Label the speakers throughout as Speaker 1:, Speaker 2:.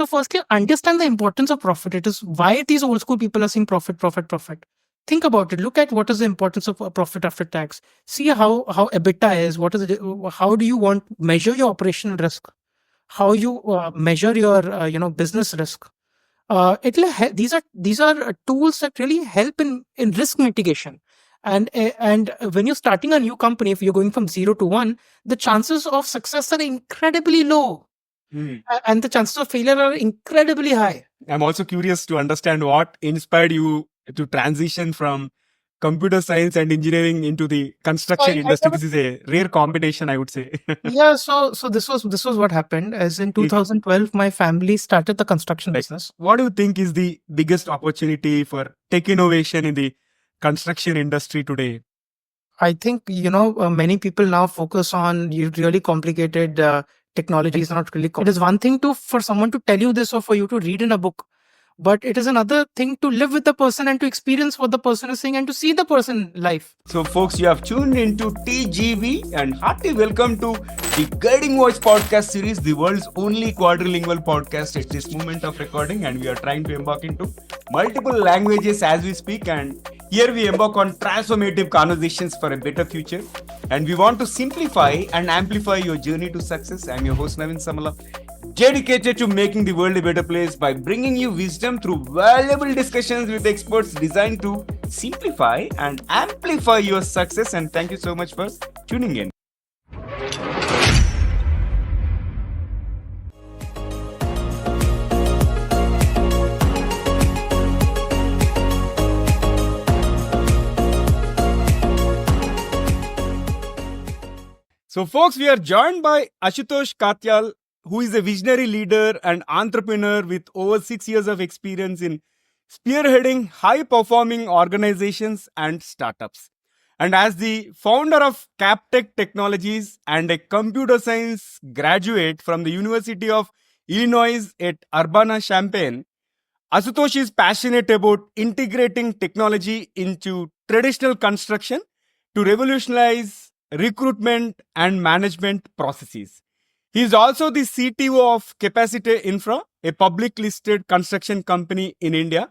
Speaker 1: So firstly, understand the importance of profit. It is why these old school people are saying profit, profit, profit. Think about it. Look at what is the importance of a profit after tax. See how EBITDA is. What is it? How do you want measure your operational risk? How you measure your business risk? These are tools that really help in risk mitigation. And when you're starting a new company, if you're going from 0 to 1, the chances of success are incredibly low, and the chances of failure are incredibly high.
Speaker 2: I'm also curious to understand what inspired you to transition from computer science and engineering into the construction industry. This is a rare combination, I would say.
Speaker 1: Yeah, so this was what happened. As in 2012, my family started the construction business.
Speaker 2: What do you think is the biggest opportunity for tech innovation in the construction industry today?
Speaker 1: I think many people now focus on really complicated technologies. Not really. It is one thing for someone to tell you this or for you to read in a book, but it is another thing to live with the person and to experience what the person is saying and to see the person live.
Speaker 2: So, folks, you have tuned into TGV, and hearty welcome to the Guiding Voice podcast series, the world's only quadrilingual podcast at this moment of recording. And we are trying to embark into multiple languages as we speak. And here we embark on transformative conversations for a better future. And we want to simplify and amplify your journey to success. I'm your host, Navin Samala, dedicated to making the world a better place by bringing you wisdom through valuable discussions with experts designed to simplify and amplify your success. And thank you so much for tuning in. So, folks, we are joined by Ashitosh Katyal, who is a visionary leader and entrepreneur with over 6 years of experience in spearheading high-performing organizations and startups. And as the founder of Captech Technologies and a computer science graduate from the University of Illinois at Urbana-Champaign, Ashutosh is passionate about integrating technology into traditional construction to revolutionize recruitment and management processes. He is also the CTO of Capacity Infra, a public listed construction company in India.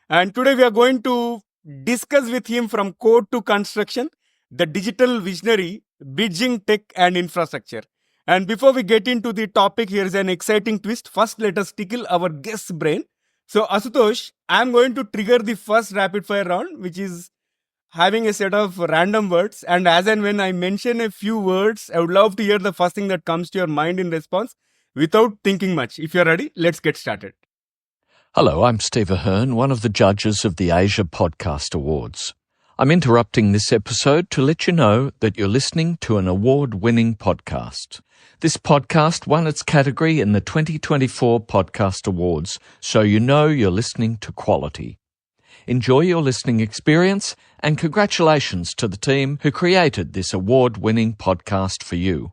Speaker 2: And today we are going to discuss with him from code to construction, the digital visionary, bridging tech and infrastructure. And before we get into the topic, here is an exciting twist. First, let us tickle our guest's brain. So, Ashutosh, I am going to trigger the first rapid fire round, which is having a set of random words, and as and when I mention a few words, I would love to hear the first thing that comes to your mind in response without thinking much. If you're ready, let's get started.
Speaker 3: Hello, I'm Steve Ahern, one of the judges of the Asia Podcast Awards. I'm interrupting this episode to let you know that you're listening to an award-winning podcast. This podcast won its category in the 2024 Podcast Awards, so you know you're listening to quality. Enjoy your listening experience, and congratulations to the team who created this award-winning podcast for you.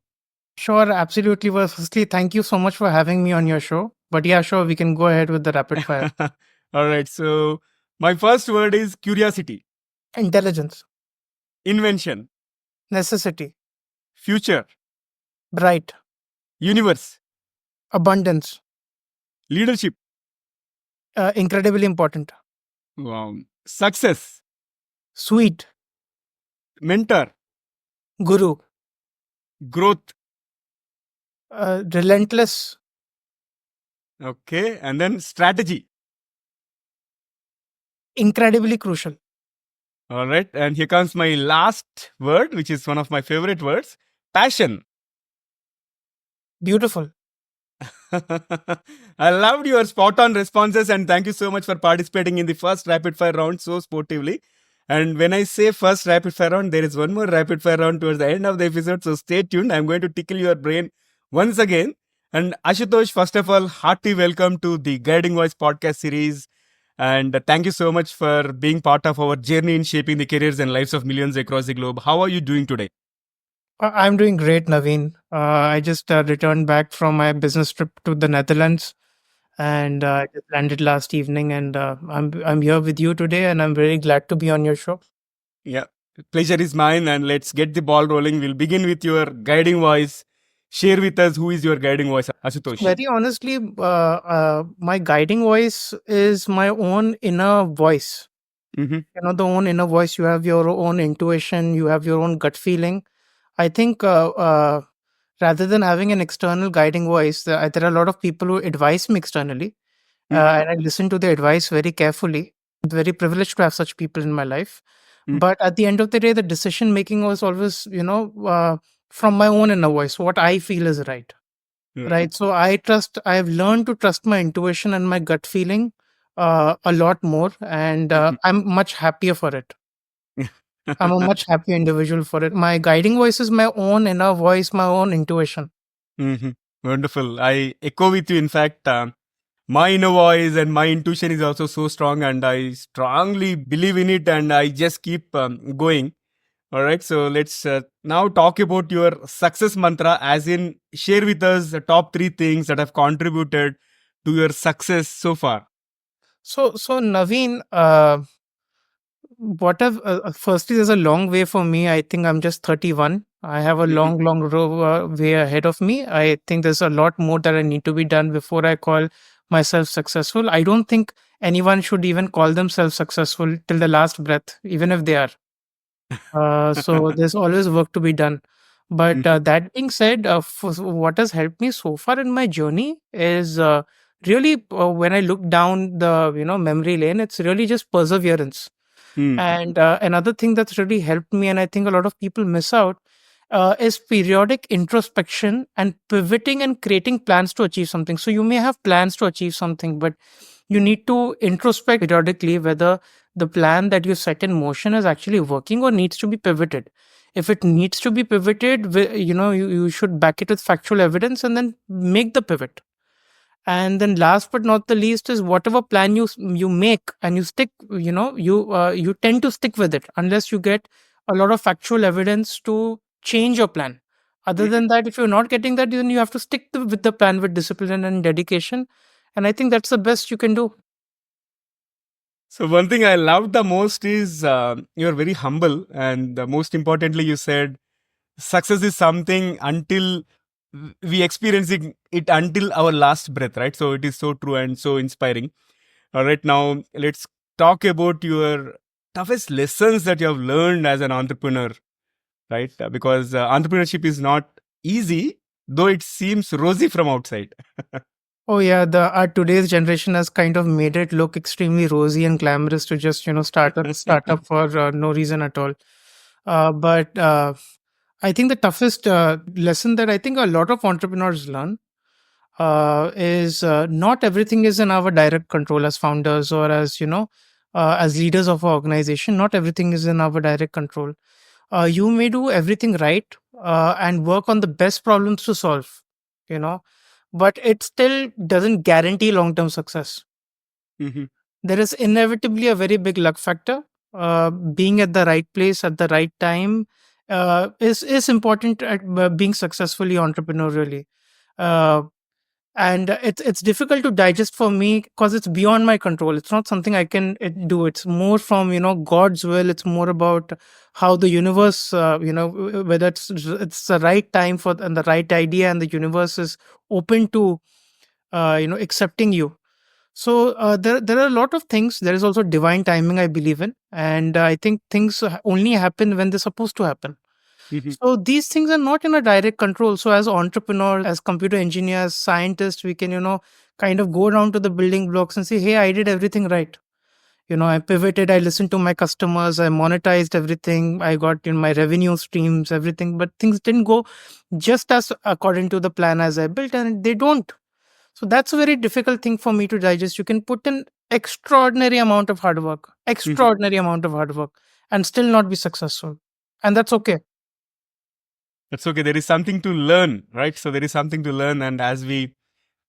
Speaker 1: Sure, absolutely. Well, firstly, thank you so much for having me on your show. But yeah, sure, we can go ahead with the rapid fire.
Speaker 2: All right, so my first word is curiosity.
Speaker 1: Intelligence.
Speaker 2: Invention.
Speaker 1: Necessity.
Speaker 2: Future.
Speaker 1: Bright.
Speaker 2: Universe.
Speaker 1: Abundance.
Speaker 2: Leadership.
Speaker 1: Incredibly important.
Speaker 2: Wow. Success.
Speaker 1: Sweet.
Speaker 2: Mentor.
Speaker 1: Guru.
Speaker 2: Growth.
Speaker 1: Relentless.
Speaker 2: Okay, and then strategy.
Speaker 1: Incredibly crucial.
Speaker 2: All right, and here comes my last word, which is one of my favorite words. Passion.
Speaker 1: Beautiful.
Speaker 2: I loved your spot on responses, and thank you so much for participating in the first rapid fire round so sportively. And when I say first rapid fire round, there is one more rapid fire round towards the end of the episode, so stay tuned. I'm going to tickle your brain once again. And Ashutosh, first of all, hearty welcome to the Guiding Voice podcast series. And thank you so much for being part of our journey in shaping the careers and lives of millions across the globe. How are you doing today?
Speaker 1: I'm doing great, Naveen. I just returned back from my business trip to the Netherlands, and I just landed last evening. And I'm here with you today, and I'm very glad to be on your show.
Speaker 2: Yeah, pleasure is mine, and let's get the ball rolling. We'll begin with your Guiding Voice share with us who is your guiding voice, Ashutosh.
Speaker 1: Very honestly, my guiding voice is my own inner voice.
Speaker 2: Mm-hmm.
Speaker 1: The own inner voice. You have your own intuition. You have your own gut feeling. I think rather than having an external guiding voice, there are a lot of people who advise me externally, and I listen to their advice very carefully. I'm very privileged to have such people in my life. But at the end of the day, the decision making was always, from my own inner voice, what I feel is right. Right. So I've learned to trust my intuition and my gut feeling a lot more. And I'm much happier for it. I'm a much happier individual for it. My guiding voice is my own inner voice, my own intuition.
Speaker 2: Mm-hmm. Wonderful. I echo with you. In fact, my inner voice and my intuition is also so strong, and I strongly believe in it, and I just keep going. All right. So let's now talk about your success mantra, as in share with us the top 3 things that have contributed to your success so far.
Speaker 1: So Naveen, firstly, there's a long way for me. I think I'm just 31. I have a long way ahead of me. I think there's a lot more that I need to be done before I call myself successful. I don't think anyone should even call themselves successful till the last breath, even if they are. So there's always work to be done. But that being said, what has helped me so far in my journey is really when I look down the memory lane, it's really just perseverance.
Speaker 2: Mm.
Speaker 1: And another thing that's really helped me, and I think a lot of people miss out, is periodic introspection and pivoting and creating plans to achieve something. So you may have plans to achieve something, but you need to introspect periodically whether the plan that you set in motion is actually working or needs to be pivoted. If it needs to be pivoted, you should back it with factual evidence and then make the pivot. And then last but not the least is whatever plan you make and you stick, you tend to stick with it unless you get a lot of factual evidence to change your plan. Other than that, if you're not getting that, then you have to stick with the plan with discipline and dedication. And I think that's the best you can do.
Speaker 2: So one thing I loved the most is you're very humble, and most importantly, you said success is something until we experiencing it until our last breath, right? So it is so true and so inspiring. All right, now let's talk about your toughest lessons that you have learned as an entrepreneur, right? Because entrepreneurship is not easy, though it seems rosy from outside.
Speaker 1: Oh yeah, the today's generation has kind of made it look extremely rosy and glamorous to just start up for no reason at all. But I think the toughest lesson that I think a lot of entrepreneurs learn is not everything is in our direct control as founders or as as leaders of our organization. Not everything is in our direct control. You may do everything right and work on the best problems to solve, you know, but it still doesn't guarantee long term success.
Speaker 2: Mhm.
Speaker 1: There is inevitably a very big luck factor. Being at the right place at the right time is important at being successfully entrepreneurially. Uh, and it's difficult to digest for me because it's beyond my control. It's not something I can do. It's more from God's will. It's more about how the universe, whether it's the right time for and the right idea, and the universe is open to accepting you. So there are a lot of things. There is also divine timing I believe in, and I think things only happen when they're supposed to happen.
Speaker 2: Mhm.
Speaker 1: So these things are not in a direct control. So as entrepreneurs, as computer engineers, scientists, we can, kind of go down to the building blocks and say, hey, I did everything right. I pivoted, I listened to my customers, I monetized everything, I got my revenue streams, everything, but things didn't go just as according to the plan as I built, and they don't. So that's a very difficult thing for me to digest. You can put in extraordinary amount of hard work,
Speaker 2: Mhm.
Speaker 1: extraordinary amount of hard work, and still not be successful. And that's okay.
Speaker 2: That's okay. There is something to learn, right? So there is something to learn, and as we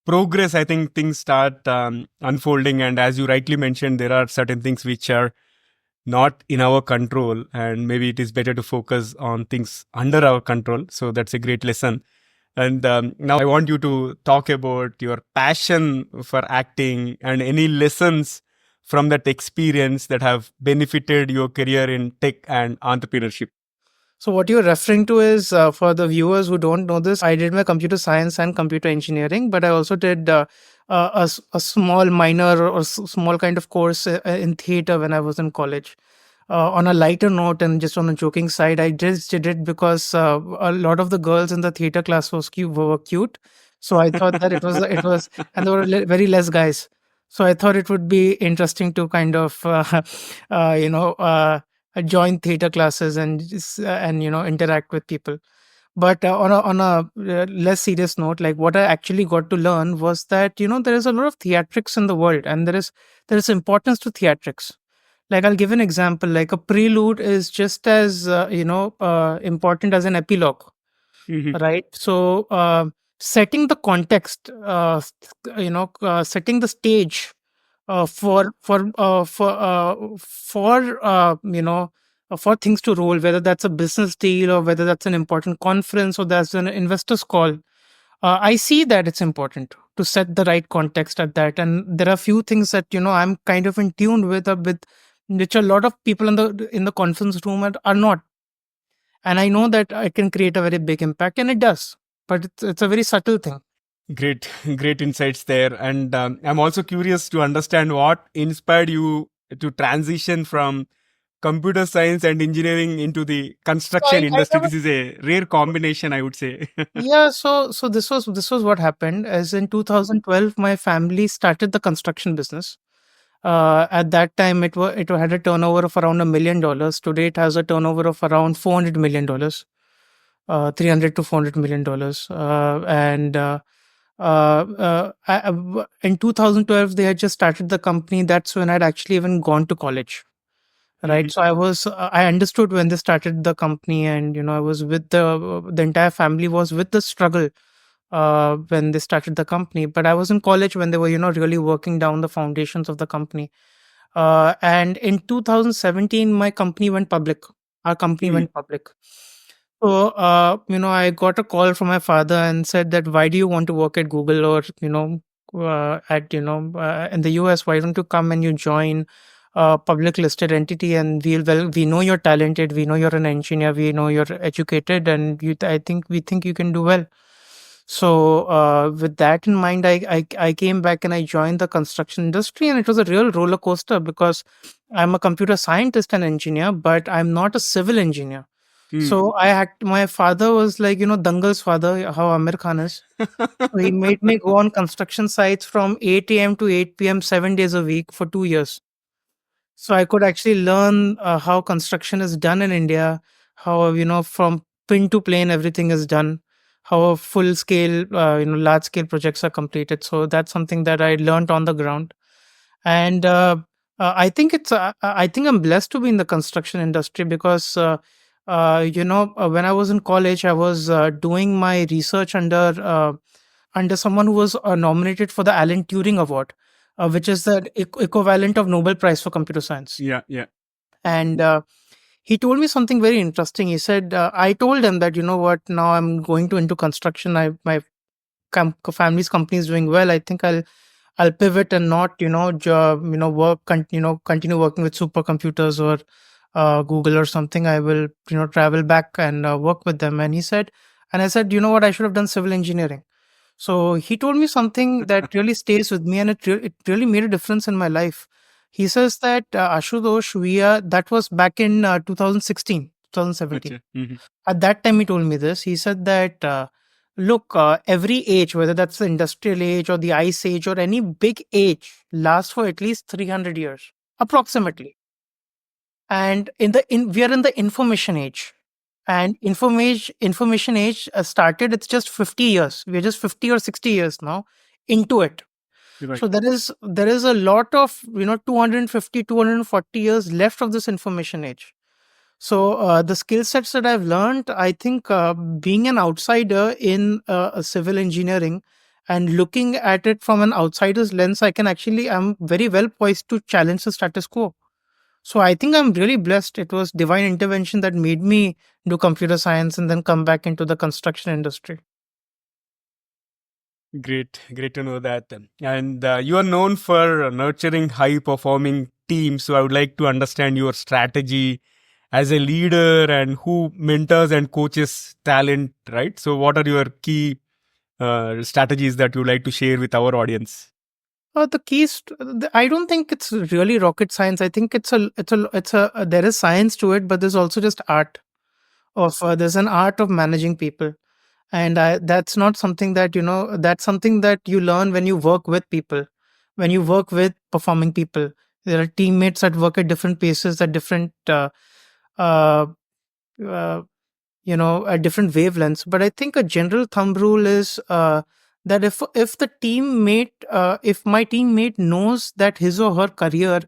Speaker 2: progress, I think things start unfolding. And as you rightly mentioned, there are certain things which are not in our control, and maybe it is better to focus on things under our control. So that's a great lesson. And now I want you to talk about your passion for acting and any lessons from that experience that have benefited your career in tech and entrepreneurship.
Speaker 1: So what you're referring to is, for the viewers who don't know this, I did my computer science and computer engineering, but I also did a small minor or small kind of course in theater when I was in college. On a lighter note and just on a joking side, I just did it because a lot of the girls in the theater class were cute. So I thought that and there were very less guys. So I thought it would be interesting to kind of, you know, join theater classes and and interact with people. But on a less serious note, like what I actually got to learn was that there is a lot of theatrics in the world, and there is importance to theatrics. Like I'll give an example. Like a prelude is just as important as an epilogue,
Speaker 2: Mhm.
Speaker 1: right? So setting the context, setting the stage for things to roll, whether that's a business deal or whether that's an important conference or that's an investors call. I see that it's important to set the right context at that, and there are few things that I'm kind of in tune with which a lot of people in the conference room are not, and I know that I can create a very big impact, and it does, but it's a very subtle thing.
Speaker 2: Great, great insights there. And I'm also curious to understand what inspired you to transition from computer science and engineering into the
Speaker 1: So
Speaker 2: construction
Speaker 1: I
Speaker 2: industry.
Speaker 1: never
Speaker 2: This is a rare combination, I would say.
Speaker 1: Yeah, so this was what happened. As in 2012, my family started the construction business. At that time, it had a turnover of around $1 million. Today, it has a turnover of around $400 million, 300 to $400 million. In 2012, they had just started the company. That's when I'd actually even gone to college. Right.
Speaker 2: Mhm.
Speaker 1: So I understood when they started the company, and I was with the entire family was with the struggle when they started the company. But I was in college when they were, really working down the foundations of the company. And in 2017, my company went public. Our company
Speaker 2: Mm.
Speaker 1: went public. So, I got a call from my father and said that, why do you want to work at Google, or, in the US, why don't you come and you join a public listed entity, and we know you're talented. We know you're an engineer. We know you're educated, and we think you can do well. So, with that in mind, I came back and I joined the construction industry, and it was a real roller coaster because I'm a computer scientist and engineer, but I'm not a civil engineer.
Speaker 2: Mm.
Speaker 1: So my father was like, Dangal's father, how Amir Khan is. So he made me go on construction sites from 8 a.m. to 8 p.m., 7 days a week for 2 years. So I could actually learn how construction is done in India, how, from pin to plane, everything is done, how full scale, large scale projects are completed. So that's something that I learned on the ground. And I think I'm blessed to be in the construction industry because, when I was in college, I was doing my research under someone who was nominated for the Alan Turing Award, which is the equivalent of Nobel Prize for computer science.
Speaker 2: Yeah, yeah.
Speaker 1: And he told me something very interesting. He said, I told him that, what, now I'm going to into construction. My family's company is doing well. I think I'll pivot and not, continue working with supercomputers or Google or something. I will, travel back and work with them. And I said, you know what, I should have done civil engineering. So he told me something that really stays with me, and it really made a difference in my life. He says that, Ashutosh, that was back in 2016, 2017.
Speaker 2: Gotcha. Mhm.
Speaker 1: At that time, he told me this. He said that, look, every age, whether that's the industrial age or the ice age or any big age, lasts for at least 300 years, approximately. And we are in the information age, and information age started. It's just 50 years. We're just 50 or 60 years now into it.
Speaker 2: Right.
Speaker 1: So there is a lot of 250, 240 years left of this information age. So the skill sets that I've learned, I think, being an outsider in a civil engineering and looking at it from an outsider's lens, I'm very well poised to challenge the status quo. So I think I'm really blessed. It was divine intervention that made me do computer science and then come back into the construction industry.
Speaker 2: Great, great to know that. And you are known for nurturing high performing teams. So I would like to understand your strategy as a leader and who mentors and coaches talent, right? So what are your key strategies that you like to share with our audience?
Speaker 1: The keys. I don't think it's really rocket science. I think there is science to it, but there's also just art of there's an art of managing people, and that's not something that that's something that you learn when you work with people, when you work with performing people. There are teammates that work at different paces, at different uh, uh, at different wavelengths. But I think a general thumb rule is that if the teammate if my teammate knows that his or her career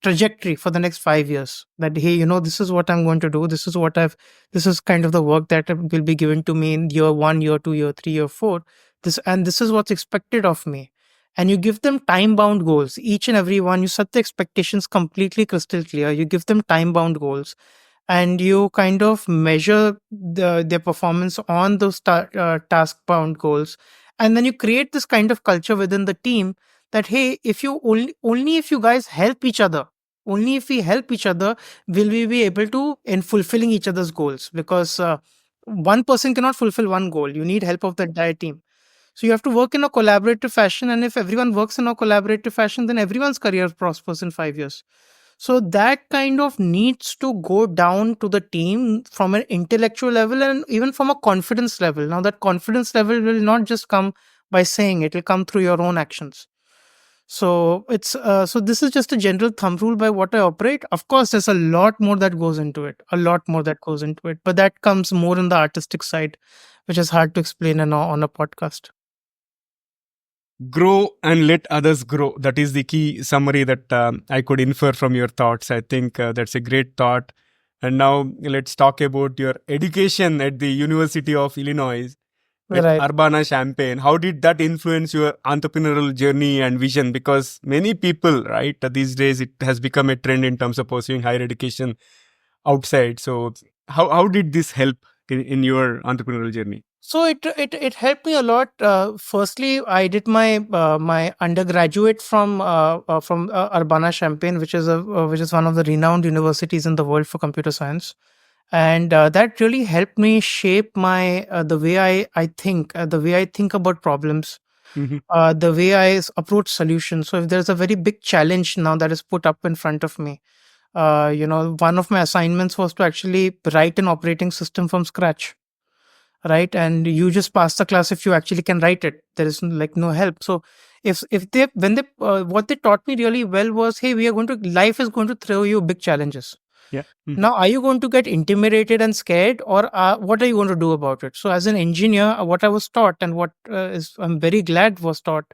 Speaker 1: trajectory for the next 5 years, that hey, this is what I'm going to do, this is kind of the work that will be given to me in year 1, year 2, year 3, year 4, this is what's expected of me, and you give them time bound goals, each and every one, you set the expectations completely crystal clear, you give them time bound goals, and you kind of measure their performance on those task bound goals, and then you create this kind of culture within the team that hey, if you only if you guys help each other, only if we help each other will we be able to in fulfilling each other's goals, because one person cannot fulfill one goal, you need help of the entire team. So you have to work in a collaborative fashion, and if everyone works in a collaborative fashion, then everyone's career prospers in 5 years. So that kind of needs to go down to the team from an intellectual level and even from a confidence level. Now, that confidence level will not just come by saying, it will come through your own actions. So so this is just a general thumb rule by what I operate. Of course, there's a lot more that goes into it, but that comes more in the artistic side, which is hard to explain on a podcast.
Speaker 2: Grow and let others grow. That is the key summary that I could infer from your thoughts. I think that's a great thought. And now let's talk about your education at the University of Illinois at
Speaker 1: Right.
Speaker 2: Urbana-Champaign. How did that influence your entrepreneurial journey and vision? Because many people, right, these days it has become a trend in terms of pursuing higher education outside. So how did this help in your entrepreneurial journey?
Speaker 1: So it helped me a lot. Firstly, I did my undergraduate from Urbana-Champaign, which is one of the renowned universities in the world for computer science, and that really helped me shape my the way I think, the way I think about problems,
Speaker 2: Mhm.
Speaker 1: the way approach solutions. So if there's a very big challenge now that is put up in front of me, one of my assignments was to actually write an operating system from scratch, right? And you just pass the class if you actually can write it. There is like no help. So if they when they what they taught me really well was, hey, life is going to throw you big challenges.
Speaker 2: Yeah. Mhm.
Speaker 1: Now, are you going to get intimidated and scared, or what are you going to do about it? So, as an engineer, what I was taught, and what I'm very glad was taught,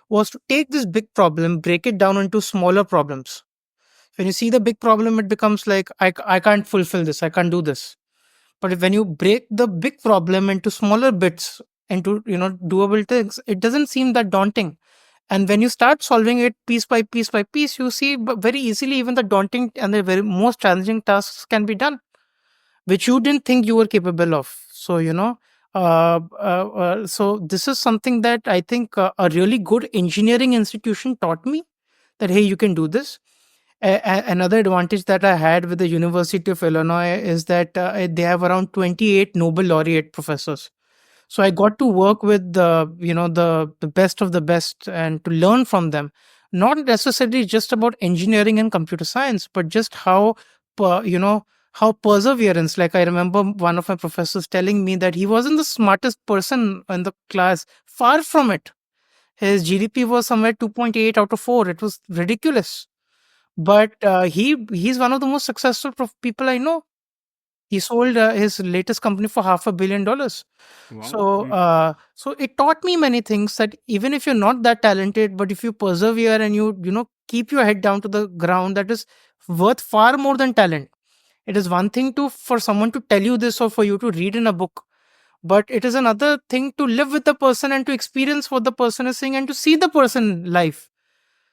Speaker 1: was to take this big problem, break it down into smaller problems. When you see the big problem, it becomes like, I can't fulfill this, I can't do this. But when you break the big problem into smaller bits, into doable things, it doesn't seem that daunting. And when you start solving it piece by piece by piece, you see very easily even the daunting and the very most challenging tasks can be done, which you didn't think you were capable of. So so this is something that I think a really good engineering institution taught me, that hey, you can do this. Another advantage that I had with the University of Illinois is that they have around 28 Nobel laureate professors. So I got to work with the best of the best and to learn from them, not necessarily just about engineering and computer science, but just per- you know how perseverance. Like, I remember one of my professors telling me that he wasn't the smartest person in the class. Far from it. His GDP was somewhere 2.8 out of 4. It was ridiculous. But he's one of the most successful people I know. He sold his latest company for $500 million.
Speaker 2: Wow.
Speaker 1: So, so it taught me many things, that even if you're not that talented, but if you persevere and you keep your head down to the ground, that is worth far more than talent. It is one thing for someone to tell you this, or for you to read in a book, but it is another thing to live with the person and to experience what the person is saying and to see the person live.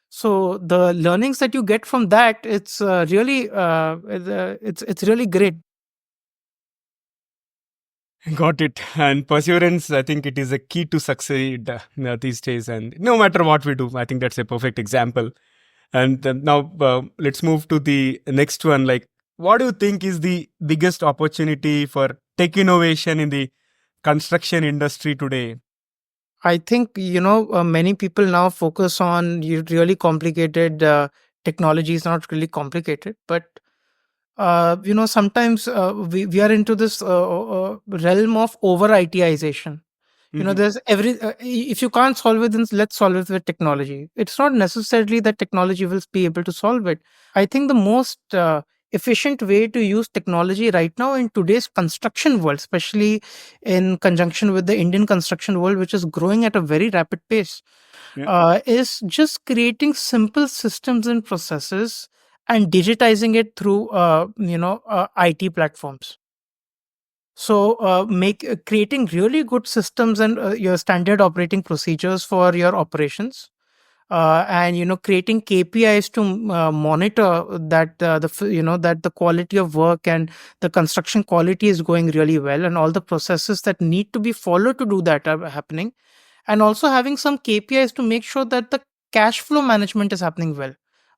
Speaker 1: So the learnings that you get from that, it's really it's really great.
Speaker 2: Got it. And perseverance, I think it is a key to succeed these days. And no matter what we do, I think that's a perfect example. And now let's move to the next one. Like, what do you think is the biggest opportunity for tech innovation in the construction industry today?
Speaker 1: I think, many people now focus on really complicated technology. Is not really complicated, but sometimes we are into this realm of over ITization.
Speaker 2: Mhm.
Speaker 1: There's if you can't solve it, then let's solve it with technology. It's not necessarily that technology will be able to solve it. I think the most efficient way to use technology right now in today's construction world, especially in conjunction with the Indian construction world, which is growing at a very rapid pace,
Speaker 2: Yeah.
Speaker 1: is just creating simple systems and processes and digitizing it through IT platforms. So make creating really good systems and your standard operating procedures for your operations, and creating KPIs to monitor that that the quality of work and the construction quality is going really well, and all the processes that need to be followed to do that are happening, and also having some KPIs to make sure that the cash flow management is happening well,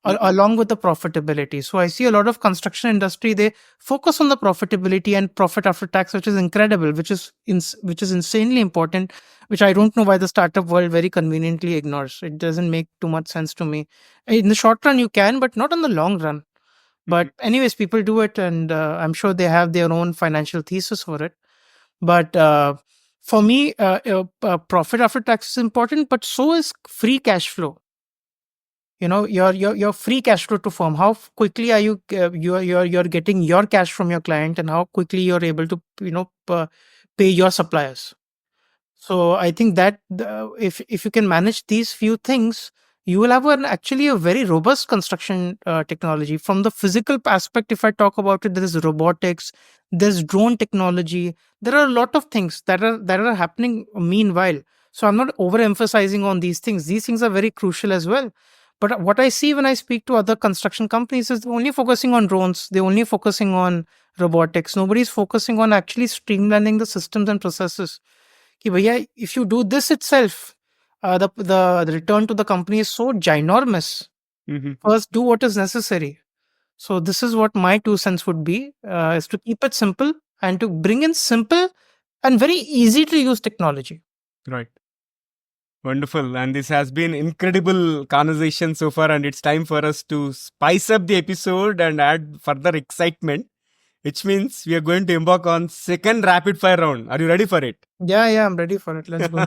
Speaker 2: Mhm.
Speaker 1: along with the profitability. So I see a lot of construction industry, they focus on the profitability and profit after tax, which is incredible, which is insanely important, which I don't know why the startup world very conveniently ignores. It doesn't make too much sense to me. In the short run you can, but not in the long run. But
Speaker 2: Mhm.
Speaker 1: anyways, people do it, and I'm sure they have their own financial thesis for it. But for me, profit after tax is important, but so is free cash flow. Your free cash flow to firm. How quickly are you're getting your cash from your client, and how quickly you're able to pay your suppliers. So I think that if you can manage these few things, you will have actually a very robust construction technology. From the physical aspect, if I talk about it, there is robotics, there's drone technology. There are a lot of things that are happening meanwhile. So I'm not overemphasizing on these things. These things are very crucial as well. But what I see when I speak to other construction companies is they're only focusing on drones. They're only focusing on robotics. Nobody's focusing on actually streamlining the systems and processes. कि भैया, if you do this itself, the return to the company is so ginormous.
Speaker 2: Mhm.
Speaker 1: First, do what is necessary. So this is what my 2 cents would be: is to keep it simple and to bring in simple and very easy to use technology.
Speaker 2: Right. Wonderful. And this has been incredible conversation so far. And it's time for us to spice up the episode and add further excitement, which means we are going to embark on second rapid fire round. Are you ready for it?
Speaker 1: Yeah, I'm ready for it. Let's go.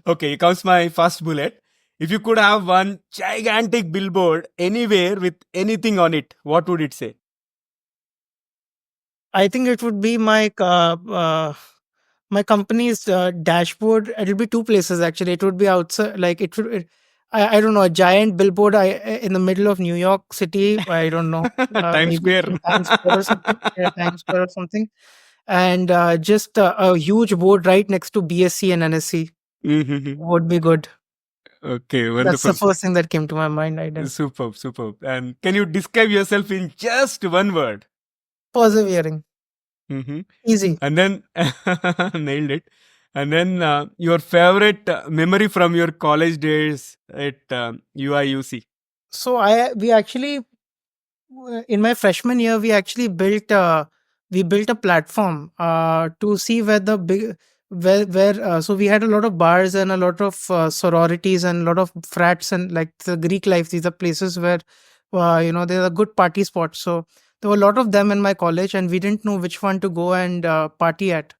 Speaker 2: Okay, here comes my first bullet. If you could have one gigantic billboard anywhere with anything on it, what would it say?
Speaker 1: I think it would be my company's dashboard. It'll be two places actually. It would be outside, like I don't know, a giant billboard in the middle of New York City. I don't know,
Speaker 2: Times
Speaker 1: maybe
Speaker 2: Square.
Speaker 1: in Times Square or something. Yeah, Times Square or something, and just a huge board right next to BSc and NSC
Speaker 2: Mhm.
Speaker 1: would be good.
Speaker 2: Okay,
Speaker 1: That's the
Speaker 2: wonderful.
Speaker 1: first thing that came to my mind. I did.
Speaker 2: Superb, superb. And can you describe yourself in just one word?
Speaker 1: Persevering,
Speaker 2: Hmm.
Speaker 1: easy.
Speaker 2: And then nailed it. And then your favorite memory from your college days at UIUC.
Speaker 1: So we actually in my freshman year we built a platform to see where the big where so we had a lot of bars and a lot of sororities and a lot of frats and like the Greek life. These are places where they're a good party spot. So there were a lot of them in my college, and we didn't know which one to go and party at.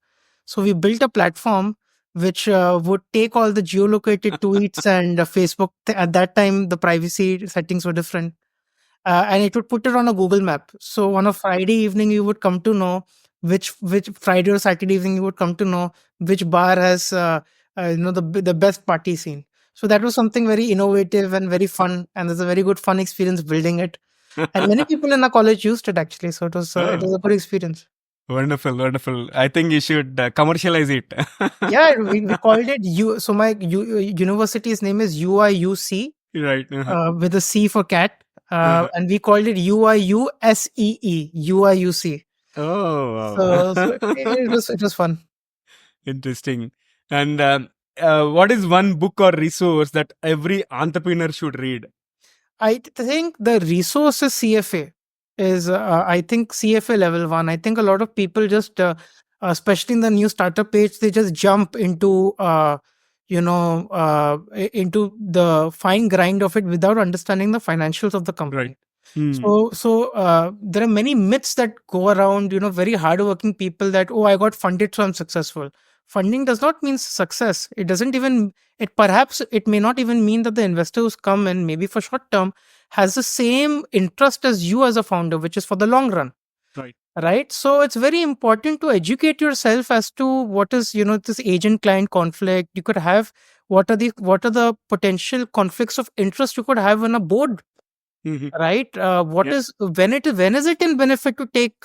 Speaker 1: So we built a platform which would take all the geolocated tweets and Facebook. At that time, the privacy settings were different, and it would put it on a Google map. So on a Friday evening, you would come to know which Friday or Saturday evening you would come to know which bar has the best party scene. So that was something very innovative and very fun, and there's a very good fun experience building it. And many people in our college used it actually, so it
Speaker 2: Oh,
Speaker 1: was a good experience.
Speaker 2: wonderful, wonderful. I think you should commercialize it.
Speaker 1: Yeah, we called it U. So my university's name is UIUC,
Speaker 2: Right.
Speaker 1: with a C for cat,
Speaker 2: Uh-huh.
Speaker 1: and we called it UIUSEE, UIUC.
Speaker 2: Oh,
Speaker 1: So
Speaker 2: wow.
Speaker 1: it was fun.
Speaker 2: Interesting. And what is one book or resource that every entrepreneur should read?
Speaker 1: I think the resource is CFA. is I think CFA level 1. I think a lot of people just especially in the new startup page, they just jump into into the fine grind of it without understanding the financials of the company.
Speaker 2: Right. Hmm.
Speaker 1: So there are many myths that go around, very hardworking people that, oh, I got funded, so I'm successful. Funding does not mean success. It doesn't even, perhaps it may not even mean that the investor who's come in, maybe for short term, has the same interest as you as a founder, which is for the long run.
Speaker 2: Right.
Speaker 1: Right. So it's very important to educate yourself as to what is, this agent client conflict. You could have, what are the potential conflicts of interest you could have on a board,
Speaker 2: Mhm.
Speaker 1: right? What
Speaker 2: Yeah.
Speaker 1: is when is it in benefit to take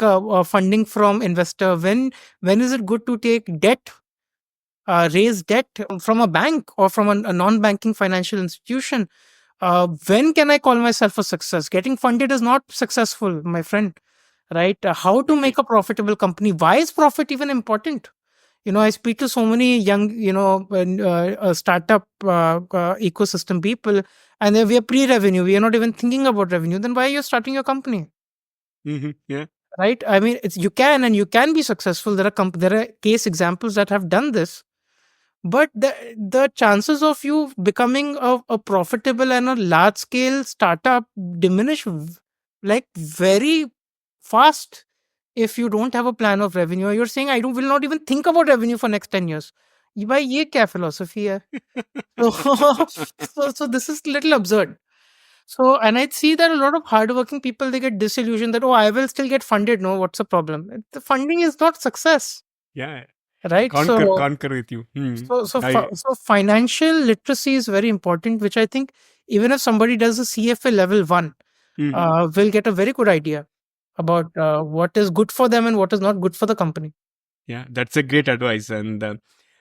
Speaker 1: funding from investor? When is it good to take debt, raise debt from a bank or from a non-banking financial institution? When can I call myself a success? Getting funded is not successful, my friend. Right? How to make a profitable company? Why is profit even important? I speak to so many young, startup ecosystem people, and we are pre-revenue. We are not even thinking about revenue. Then why are you starting your company?
Speaker 2: Yeah.
Speaker 1: Right? I mean, you can be successful. There are case examples that have done this, but the chances of you becoming a profitable and a large scale startup diminish like very fast if you don't have a plan of revenue. You're saying I don't will not even think about revenue for next 10 years. ये भाई ये क्या philosophy है? So, so this is little absurd. So, and I see that a lot of hardworking people, they get disillusioned that, oh, I will still get funded. No, what's the problem? The funding is not success,
Speaker 2: Yeah.
Speaker 1: right? So,
Speaker 2: Concur with you.
Speaker 1: so financial literacy is very important, which I think even if somebody does a CFA level 1,
Speaker 2: Mhm.
Speaker 1: will get a very good idea about what is good for them and what is not good for the company.
Speaker 2: Yeah, that's a great advice. And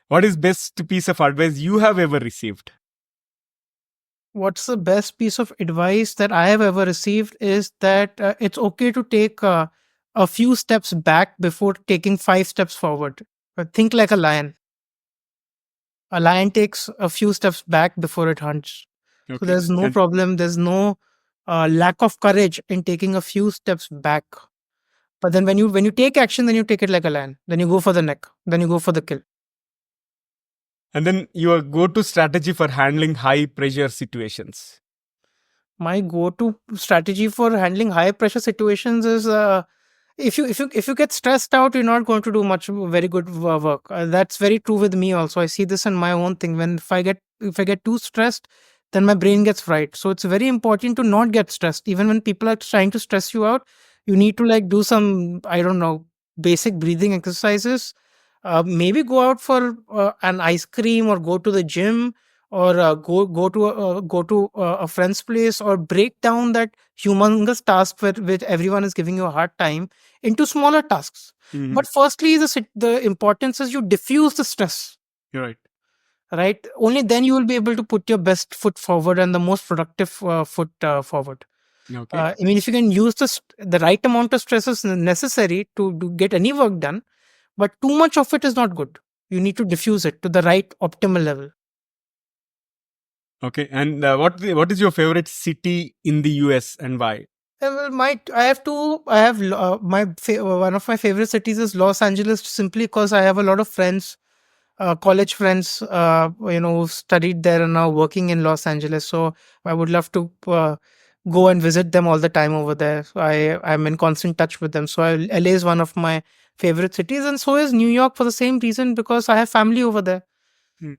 Speaker 2: what is best piece of advice you have ever received?
Speaker 1: What's the best piece of advice that I have ever received is that it's okay to take a few steps back before taking 5 steps forward. Think like a lion. A lion takes a few steps back before it hunts. So
Speaker 2: Okay.
Speaker 1: there's no
Speaker 2: And
Speaker 1: problem. There's no lack of courage in taking a few steps back. But then when you take action, then you take it like a lion. Then you go for the neck. Then you go for the kill.
Speaker 2: then your go-to strategy for handling high pressure situations.
Speaker 1: My go-to strategy for handling high pressure situations is if you get stressed out, you're not going to do much very good work. That's very true with me also. I see this in my own thing. When if I get too stressed, then my brain gets fried. So it's very important to not get stressed. Even when people are trying to stress you out, you need to like do some, I don't know, basic breathing exercises. Maybe go out for an ice cream or go to the gym or go to a friend's place, or break down that humongous task where which everyone is giving you a hard time into smaller tasks.
Speaker 2: Mhm.
Speaker 1: But firstly, the importance is you diffuse the stress,
Speaker 2: You're right.
Speaker 1: right? Only then you will be able to put your best foot forward and the most productive foot forward.
Speaker 2: Okay.
Speaker 1: I mean, if you can use the right amount of stress is necessary to get any work done, but too much of it is not good. You need to diffuse it to the right optimal level.
Speaker 2: Okay. And what is your favorite city in the US and why?
Speaker 1: Well, I have two. I have one of my favorite cities is Los Angeles, simply because I have a lot of friends, college friends, who studied there and now working in Los Angeles. So I would love to go and visit them all the time over there. So I'm in constant touch with them. So LA is one of my favorite cities, and so is New York for the same reason, because I have family over there.
Speaker 2: Hmm.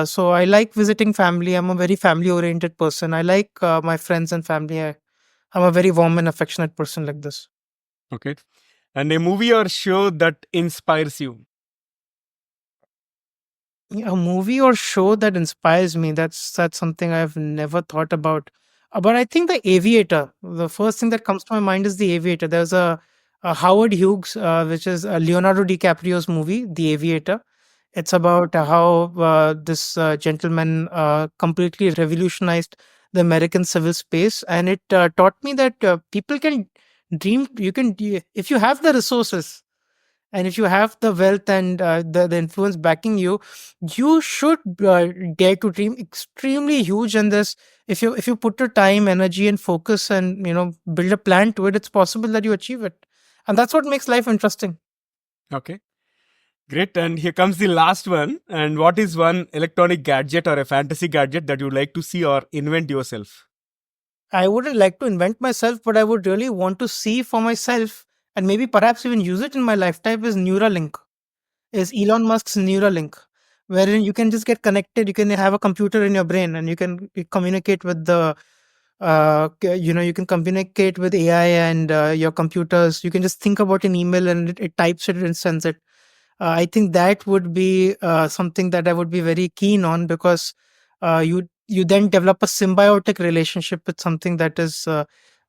Speaker 1: So I like visiting family. I'm a very family oriented person. I like my friends and family. I'm a very warm and affectionate person like this.
Speaker 2: Okay. And a movie or show that inspires you.
Speaker 1: A movie or show that inspires me. That's something I've never thought about. But I think The Aviator. The first thing that comes to my mind is The Aviator. There's a Howard Hughes, which is Leonardo DiCaprio's movie, The Aviator. It's about how this gentleman completely revolutionized the American civil space, and it taught me that people can dream. If you have the resources And if you have the wealth and the influence backing you, you should dare to dream extremely huge. And this, if you put your time, energy, and focus, and build a plan to it, it's possible that you achieve it. And that's what makes life interesting.
Speaker 2: Okay. Great. And here comes the last one. And what is one electronic gadget or a fantasy gadget that you'd like to see or invent yourself?
Speaker 1: I wouldn't like to invent myself, but I would really want to see for myself, and maybe perhaps even use it in my lifetime, is Neuralink. Is Elon Musk's Neuralink, wherein you can just get connected. You can have a computer in your brain, and you can communicate with you can communicate with AI and your computers. You can just think about an email, and it types it and sends it. I think that would be something that I would be very keen on, because you then develop a symbiotic relationship with something that is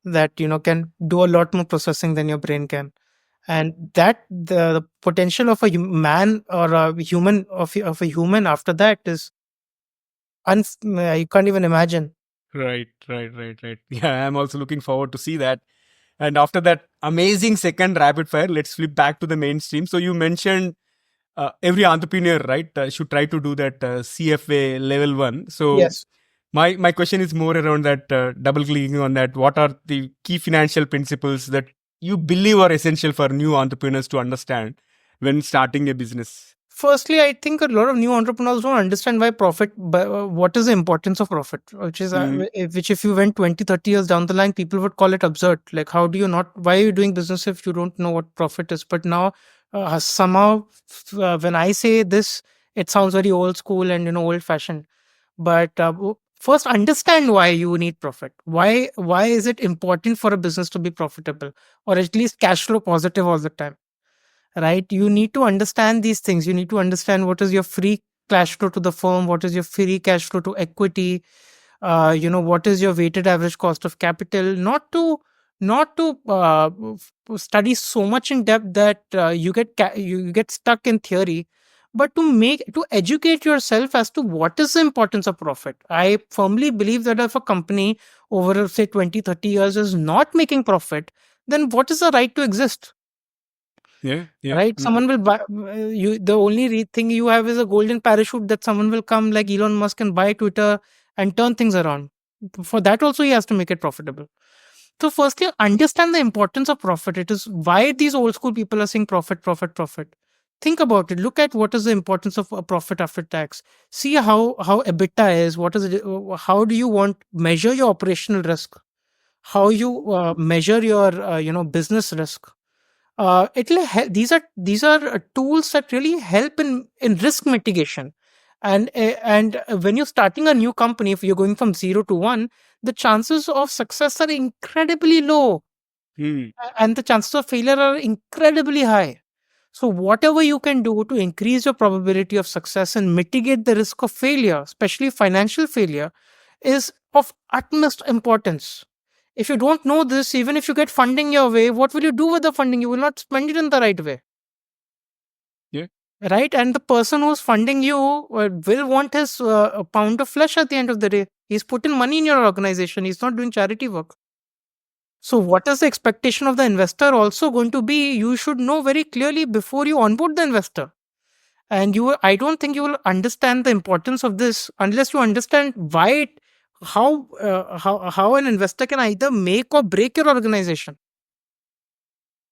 Speaker 1: that can do a lot more processing than your brain can. And that the potential of a man or a human of a human after that is you can't even imagine.
Speaker 2: Right. Yeah, I'm also looking forward to see that. And after that amazing second rapid fire, let's flip back to the mainstream. So you mentioned every entrepreneur, right, should try to do that CFA level 1. So
Speaker 1: Yes.
Speaker 2: my question is more around that, double clicking on that. What are the key financial principles that you believe are essential for new entrepreneurs to understand when starting a business?
Speaker 1: Firstly, I think a lot of new entrepreneurs don't understand why profit, what is the importance of profit,
Speaker 2: Mm,
Speaker 1: which if you went 20, 30 years down the line, people would call it absurd. Like, how do you not, why are you doing business if you don't know what profit is? But now, somehow, when I say this, it sounds very old school and, old fashioned. But first, understand why you need profit. Why is it important for a business to be profitable, or at least cash flow positive all the time? Right, you need to understand these things. You need to understand what is your free cash flow to the firm, what is your free cash flow to equity, what is your weighted average cost of capital. Not to study so much in depth that you get stuck in theory, but to educate yourself as to what is the importance of profit. I firmly believe that if a company over say 20, 30 years is not making profit, then what is the right to exist?
Speaker 2: yeah.
Speaker 1: Right, someone will buy you. The only thing you have is a golden parachute that someone will come like Elon Musk and buy Twitter and turn things around. For that also he has to make it profitable. So firstly, understand the importance of profit. It is why these old school people are saying profit, profit, profit. Think about it. Look at what is the importance of a profit after tax. See how EBITDA is. What is it? How do you want measure your operational risk? How you measure your business risk? These are tools that really help in risk mitigation. And when you're starting a new company, if you're going from 0 to 1, the chances of success are incredibly low,
Speaker 2: Hmm.
Speaker 1: and the chances of failure are incredibly high. So whatever you can do to increase your probability of success and mitigate the risk of failure, especially financial failure, is of utmost importance. If you don't know this, even if you get funding your way, what will you do with the funding? You will not spend it in the right way.
Speaker 2: Yeah.
Speaker 1: Right? And the person who's funding you will want his a pound of flesh at the end of the day. He's putting money in your organization. He's not doing charity work. So, what is the expectation of the investor also going to be? You should know very clearly before you onboard the investor. And I don't think you will understand the importance of this unless you understand how an investor can either make or break your organization,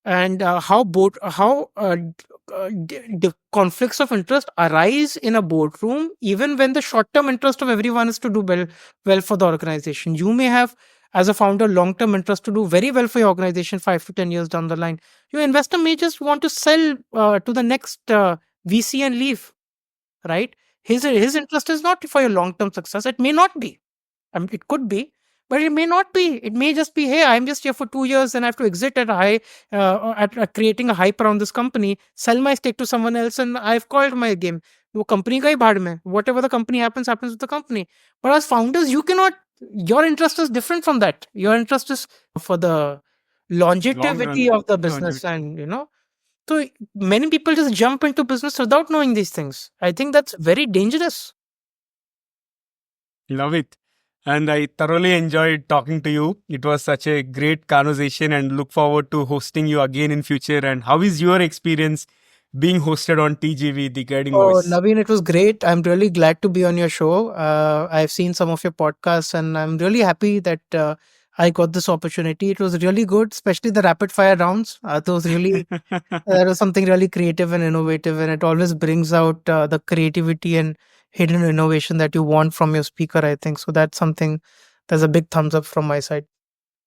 Speaker 1: and how conflicts of interest arise in a boardroom, even when the short-term interest of everyone is to do well for the organization. You may have, as a founder, long-term interest to do very well for your organization 5 to 10 years down the line. Your investor may just want to sell to the next VC and leave. Right? His interest is not for your long-term success. It may not be. It could be, but it may not be. It may just be, hey, I'm just here for 2 years and I have to exit at a high, at creating a hype around this company, sell my stake to someone else, and I've called my game. वो company का ही भाड़ में. Whatever the company happens with the company. But as founders, you cannot. Your interest is different from that. Your interest is for the
Speaker 2: Long
Speaker 1: longevity
Speaker 2: run
Speaker 1: of the business,
Speaker 2: longevity.
Speaker 1: and so many people just jump into business without knowing these things. I think that's very dangerous.
Speaker 2: Love it. And I thoroughly enjoyed talking to you. It was such a great conversation and look forward to hosting you again in future. And how is your experience being hosted on TGV, The Guiding
Speaker 1: Oh,
Speaker 2: Voice.
Speaker 1: Naveen, it was great. I'm really glad to be on your show. I've seen some of your podcasts, and I'm really happy that I got this opportunity. It was really good, especially the rapid fire rounds. Those really That was something really creative and innovative, and it always brings out the creativity and hidden innovation that you want from your speaker, I think. So that's something, there's a big thumbs up from my side.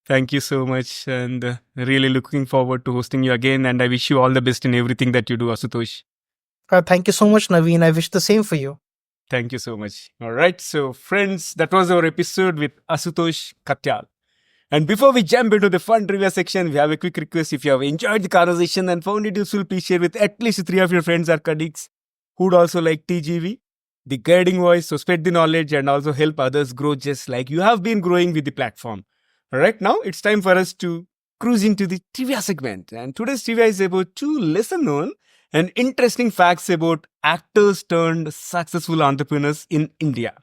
Speaker 2: Thank you so much, and really looking forward to hosting you again. And I wish you all the best in everything that you do, Asutosh.
Speaker 1: Thank you so much, Naveen. I wish the same for you.
Speaker 2: Thank you so much. All right, so friends, that was our episode with Ashitosh Katyal. And before we jump into the fun trivia section, we have a quick request. If you have enjoyed the conversation and found it useful, please share with at least 3 of your friends or colleagues who'd also like TGV, the guiding voice, so spread the knowledge and also help others grow just like you have been growing with the platform. All right, now it's time for us to cruise into the trivia segment. And today's trivia is about 2 lesser known and interesting facts about actors turned successful entrepreneurs in India.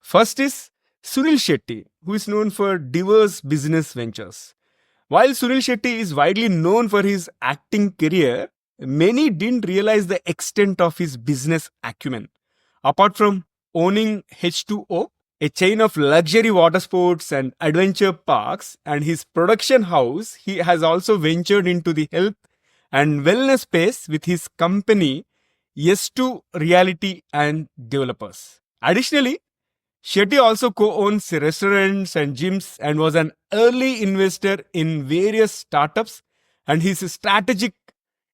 Speaker 2: First is Sunil Shetty, who is known for diverse business ventures. While Sunil Shetty is widely known for his acting career, many didn't realize the extent of his business acumen. Apart from owning H2O, a chain of luxury water sports and adventure parks, and his production house, he has also ventured into the health and wellness space with his company S2 Reality and Developers. Additionally, Shetty also co-owns restaurants and gyms and was an early investor in various startups, and his strategic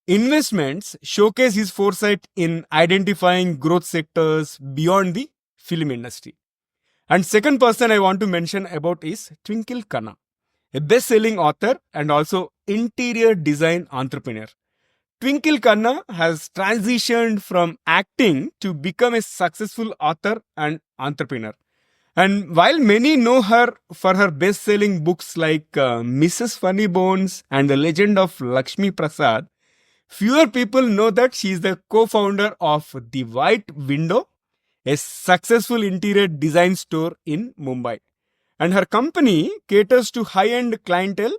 Speaker 2: investments showcase his foresight in identifying growth sectors beyond the film industry. And second person I want to mention about is Twinkle Khanna, a best-selling author and also interior design entrepreneur. Twinkle Khanna has transitioned from acting to become a successful author and entrepreneur. And while many know her for her best-selling books like Mrs. Funny Bones and The Legend of Lakshmi Prasad, fewer people know that she is the co-founder of The White Window, a successful interior design store in Mumbai. And her company caters to high-end clientele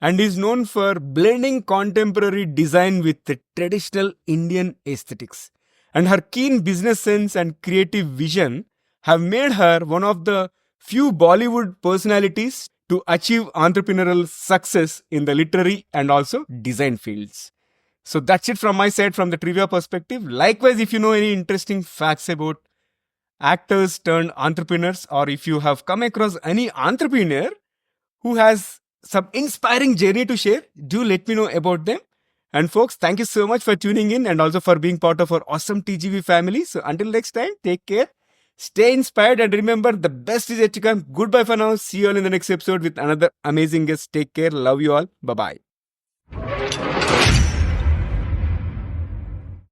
Speaker 2: and is known for blending contemporary design with the traditional Indian aesthetics. And her keen business sense and creative vision have made her one of the few Bollywood personalities to achieve entrepreneurial success in the literary and also design fields. So that's it from my side from the trivia perspective. Likewise, if you know any interesting facts about actors turned entrepreneurs, or if you have come across any entrepreneur who has some inspiring journey to share, do let me know about them. And folks, thank you so much for tuning in and also for being part of our awesome TGV family. So until next time, take care, stay inspired, and remember, the best is yet to come. Goodbye for now. See you all in the next episode with another amazing guest. Take care. Love you all. Bye-bye.